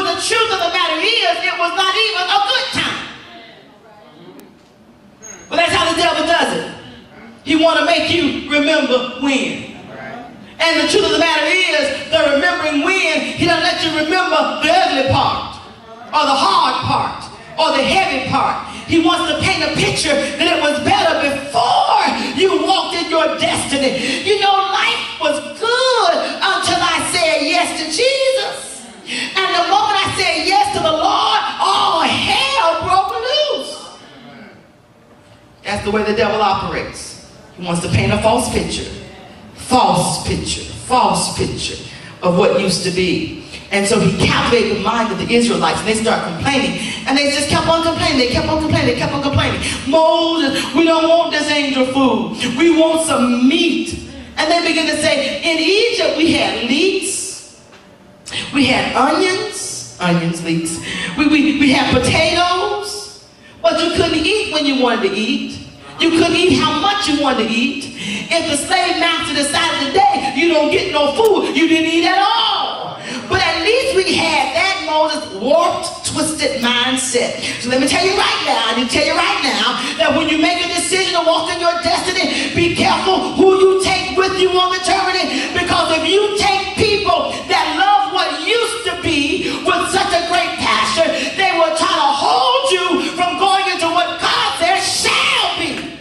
When the truth of the matter is, it was not even a good time. But that's how the devil does it. He wants to make you remember when. And the truth of the matter is, the remembering when, he doesn't let you remember the ugly part, or the hard part, or the heavy part. He wants to paint a picture that it was better before you walked in your destiny. You know, life was good until I said yes to Jesus. And the moment I said yes to the Lord, all hell broke loose. That's the way the devil operates. He wants to paint a false picture of what used to be. And so he captivated the mind of the Israelites, and they start complaining. And they just kept on complaining. They kept on complaining. Moses, we don't want this angel food. We want some meat. And they begin to say, in Egypt we had leeks. We had leeks. We had potatoes. But you couldn't eat when you wanted to eat. You couldn't eat how much you wanted to eat. If the slave master decided today you don't get no food, you didn't eat at all. But at least we had that Moses warped, twisted mindset. So let me tell you right now, that when you make a decision to walk in your destiny, be careful who you take with you on the journey. Because if you take people that love what used to be with such a great passion, they will try to hold you from going into what God says shall be.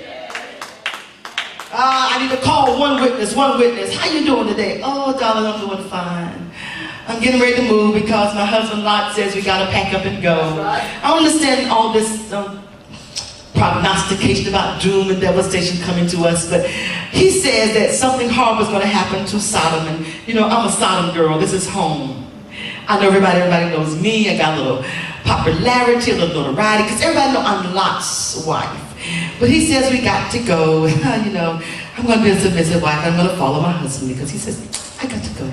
I need to call one witness. How you doing today? Oh, darling, I'm doing fine. I'm getting ready to move because my husband Lot says we got to pack up and go. I understand all this prognostication about doom and devastation coming to us, but he says that something horrible is going to happen to Sodom. And, you know, I'm a Sodom girl. This is home. I know everybody knows me. I got a little popularity, a little notoriety, because everybody knows I'm Lot's wife. But he says we got to go. You know, I'm going to be a submissive wife. I'm going to follow my husband because he says, I got to go.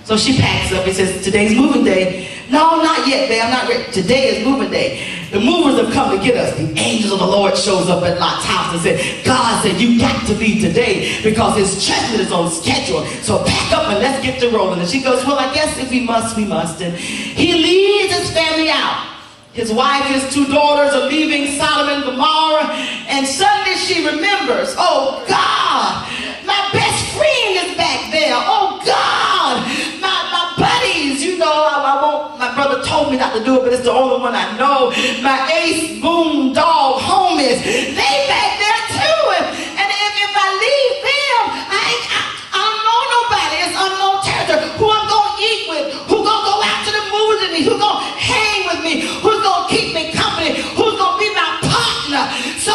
So she packs up. He says, today's moving day. No, not yet, babe. I'm not ready. Today is moving day. The movers have come to get us. The angel of the Lord shows up at Lot's house and said, God said, you got to leave today because his judgment is on schedule. So pack up and let's get to rolling. And she goes, well, I guess if we must, we must. And he leads his family out. His wife, his two daughters are leaving Sodom and Gomorrah, and suddenly she remembers, oh God, my best friend is back there. Oh God, my buddies, you know, my brother told me not to do it, but it's the only one I know. My ace boom dog homies, they back there too. And if I leave them, I don't know nobody. It's unknown territory. Who I'm going to eat with? Who going to go out to the movies with me? Who going to hang with me? Who's going to keep me company? Who's going to be my partner? So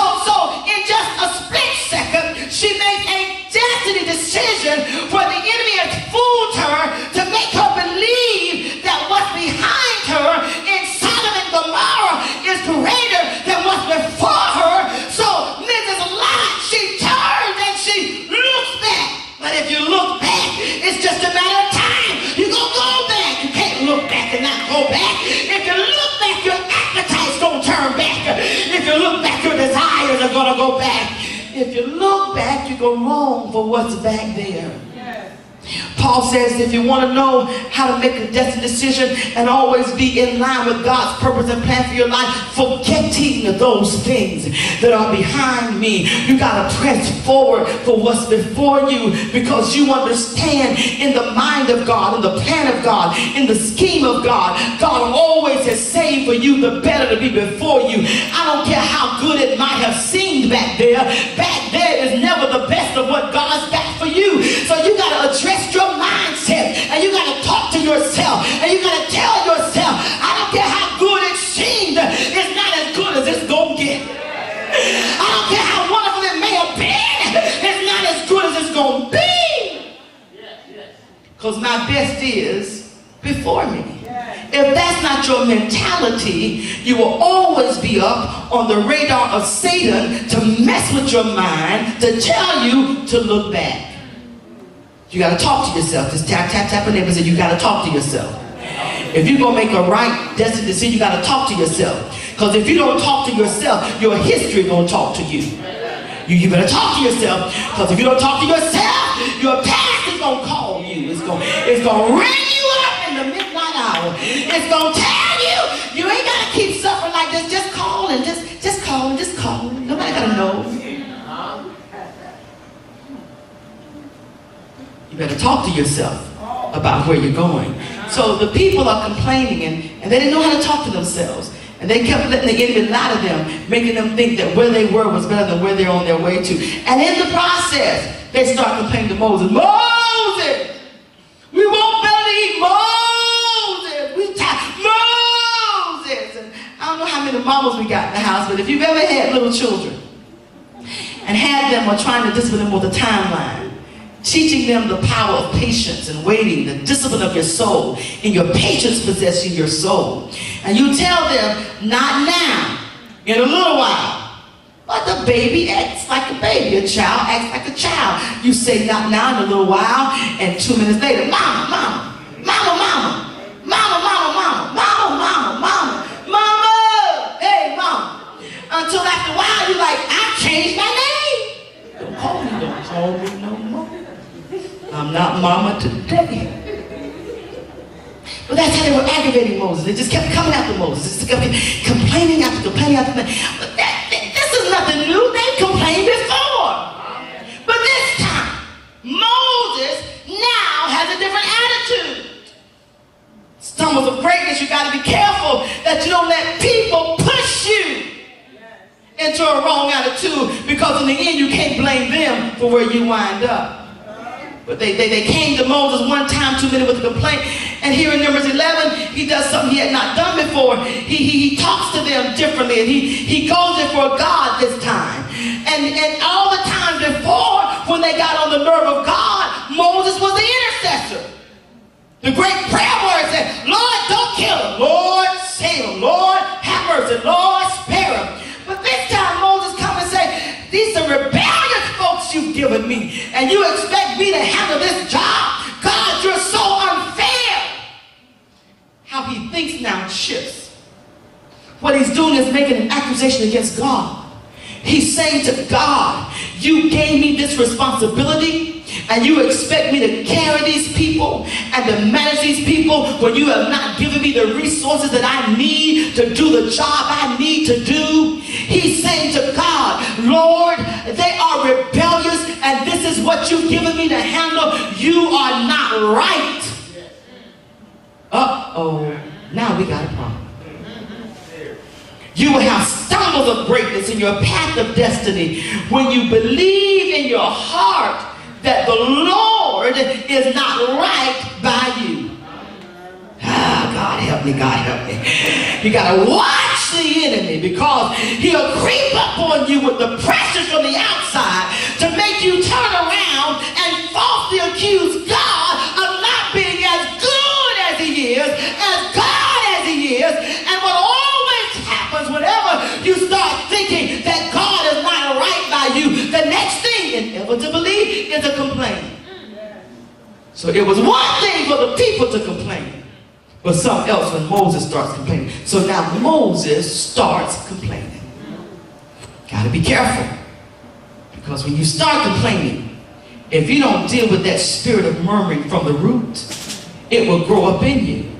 in just a split second, she makes a destiny decision where the enemy has fooled her to make her believe that what's behind her in Sodom and Gomorrah is greater than what's before her. So Mrs. Lot, she turns and she looks back. But if you look back, it's just a matter of time. You're going to go back. You can't look back and not go back. If you look back, your appetite's going to turn back. If you look back, your desires are going to go back. If you look back, you go wrong for what's back there. Paul says if you want to know how to make a destiny decision and always be in line with God's purpose and plan for your life, forgetting those things that are behind me, you got to press forward for what's before you, because you understand in the mind of God, in the plan of God, in the scheme of God, God always has saved for you the better to be before you. I don't care how good it might have seemed back there is never the best of what God's got for you. So you got to address your mindset, and you got to talk to yourself, and you got to tell yourself, I don't care how good it seemed, it's not as good as it's going to get. I don't care how wonderful it may have been, it's not as good as it's going to be. Because my best is before me. If that's not your mentality, you will always be up on the radar of Satan to mess with your mind, to tell you to look back. You got to talk to yourself. Just tap, tap, tap a neighbor and say, you got to talk to yourself. If you're going to make a right destiny decision, you got to talk to yourself. Because if you don't talk to yourself, your history is going to talk to you. You better talk to yourself, because if you don't talk to yourself, your past is going to call you. It's going to ring you up in the midst not hour. It's going to tell you, you ain't got to keep suffering like this. Just call and just call and just call. Nobody got to know. You better talk to yourself about where you're going. So the people are complaining and they didn't know how to talk to themselves. And they kept letting the enemy lie to them, making them think that where they were was better than where they're on their way to. And in the process, they start complaining to Moses. Moses! We want better to eat. Moses! We tired. Moses! And I don't know how many mamas we got in the house, but if you've ever had little children and had them or trying to discipline them with a timeline, teaching them the power of patience and waiting, the discipline of your soul, and your patience possessing your soul. And you tell them, not now, in a little while. But the baby acts like a baby. A child acts like a child. You say, not now, in a little while, and 2 minutes later, mama, mama, mama, mama, mama, mama, mama, mama, mama, mama, mama, hey, mama. Until after a while, you're like, I changed my name. Don't call me no more. I'm not mama today. But that's how they were aggravating Moses. They just kept coming after Moses. Just kept complaining after complaining after complaining. But this is nothing new. They complained before. But this time, Moses now has a different attitude. Stumbles of greatness, you got to be careful that you don't let people push you into a wrong attitude, because in the end you can't blame them for where you wind up. But they came to Moses one time, 2 minutes with a complaint. And here in Numbers 11, he does something he had not done before. He talks to them differently, and he goes before God this time. And all the time before, when they got on the nerve of God, Moses was the intercessor. The great prayer word said, Lord, don't kill him. Lord, save him. Lord, have mercy. Lord, spare him. But this time Moses comes and say, these are rebellious folks you've given me, and you expect me to handle this job? God, you're so unfair. How he thinks now shifts. What he's doing is making an accusation against God. He's saying to God, you gave me this responsibility, and you expect me to carry these people and to manage these people when you have not given me the resources that I need to do the job I need to do. He's saying to God, Lord, they are rebellious, and this is what you've given me to handle. You are not right. Uh-oh, now we got a problem. You will have stumbles of greatness in your path of destiny when you believe in your heart that the Lord is not right by you. Ah, God help me, God help me. You got to watch the enemy, because he'll creep up on you with the pressures from the outside to make you turn around and falsely accuse God of not being as good as he is, as God as he is. And what always happens whenever you start thinking that God is not right by you, the next thing inevitably is a complaint. So it was one thing for the people to complain, but something else when Moses starts complaining. So now Moses starts complaining. Got to be careful, because when you start complaining, if you don't deal with that spirit of murmuring from the root, it will grow up in you.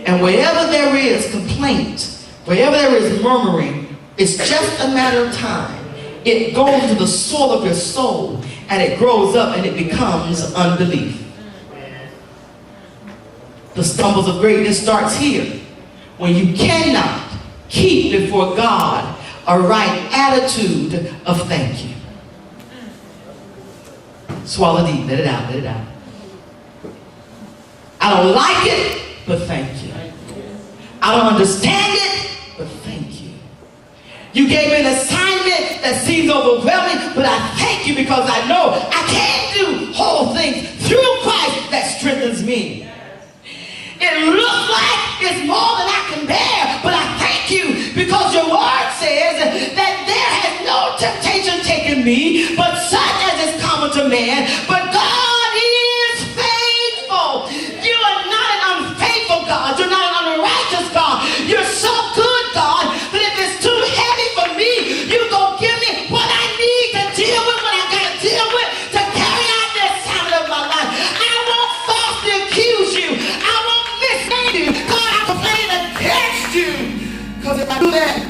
And wherever there is complaint, wherever there is murmuring, it's just a matter of time. It goes to the soul of your soul, and it grows up, and it becomes unbelief. The stumbles of greatness starts here, when you cannot keep before God a right attitude of thank you. Swallow deep, let it out, let it out. I don't like it, but thank you. I don't understand it, but thank you. You gave me an assignment that seems overwhelming, but I thank you, because I know I can do whole things through Christ that strengthens me. It looks like it's more than I can bear, but I thank you, because your word says that there has no temptation taken me, but such as is common to man. But God is faithful. You are not an unfaithful God. You're not an unrighteous God. You're so good, God, that if it's too heavy for me, you go give me what I need to deal with, what I got to deal with to carry out the assignment of my life. I won't falsely accuse you. I won't mislead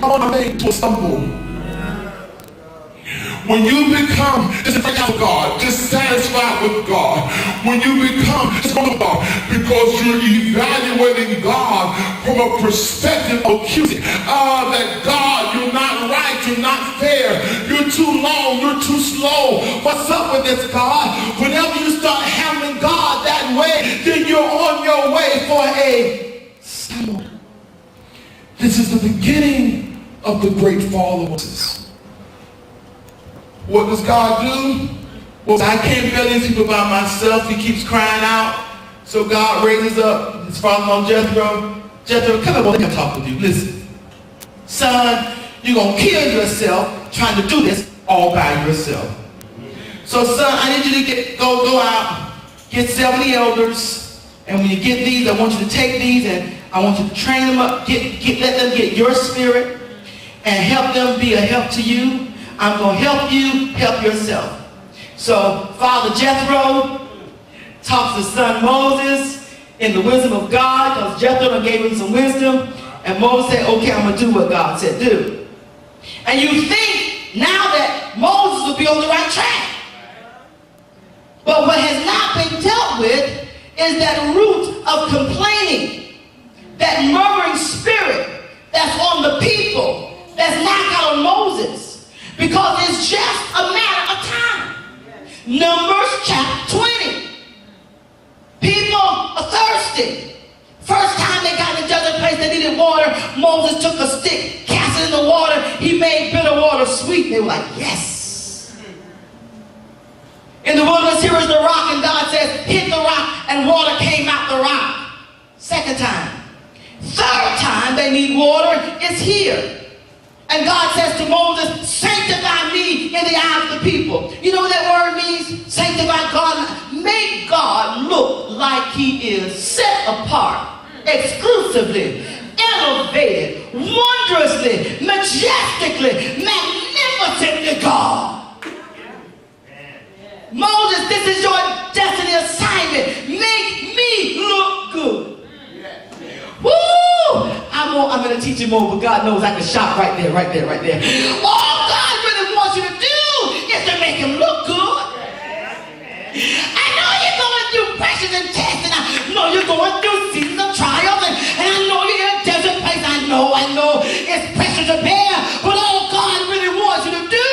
our name to a stumble. When you become dissatisfied with God, dissatisfied with God, when you become disgruntled with God, because you're evaluating God from a perspective of accusing, that God, you're not right, you're not fair, you're too long, you're too slow. What's up with this, God? Whenever you start handling God that way, then you're on your way for a stumble. This is the beginning of the great fall of Moses. What does God do? Well, I can't bear these people by myself. He keeps crying out. So God raises up his father-in-law Jethro. Jethro, come on, let me talk with you. Listen, son, you're going to kill yourself trying to do this all by yourself. So son, I need you to go out, get 70 elders, and when you get these, I want you to take these and I want you to train them up, let them get your spirit and help them be a help to you. I'm going to help you help yourself. So Father Jethro talks to son Moses in the wisdom of God, because Jethro gave him some wisdom, and Moses said, okay, I'm going to do what God said do. And you think now that Moses will be on the right track. But what has not been dealt with is that root of complaining, that murmuring spirit that's on the people, that's not out on Moses. Because it's just a matter of time. Numbers chapter 20. People are thirsty. First time they got in a desert place, they needed water. Moses took a stick, cast it in the water. He made bitter water sweet. They were like, yes. In the wilderness, here is the rock, and God says, hit the rock, and water came out the rock. Second time. Third time they need water, it's here. And God says to Moses, sanctify me in the eyes of the people. You know what that word means? Sanctify God. Make God look like he is set apart, exclusively, elevated, wondrously, majestically, magnificently God. Moses, this is your destiny assignment. Make me look good. Woo! I'm going to teach you more, but God knows I can shop right there. All God really wants you to do is to make him look good. I know you're going through pressures and tests, and I know you're going through seasons of trials, and I know you're in a desert place. I know it's pressure to bear, but all God really wants you to do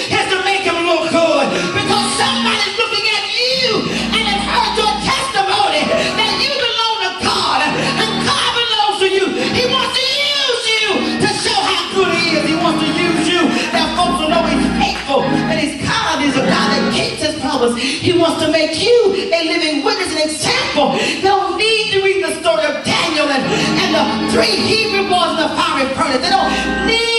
is to make him look good, because somebody's looking at you and has heard your testimony that you belong to God, and God belongs to you. He wants to use you to show how good he is. He wants to use you that folks will know he's faithful and he's kind. He's a God that keeps his promise. He wants to make you a living witness, an example. You don't need to read the story of Daniel and the 3 Hebrew boys in the fiery furnace. They don't need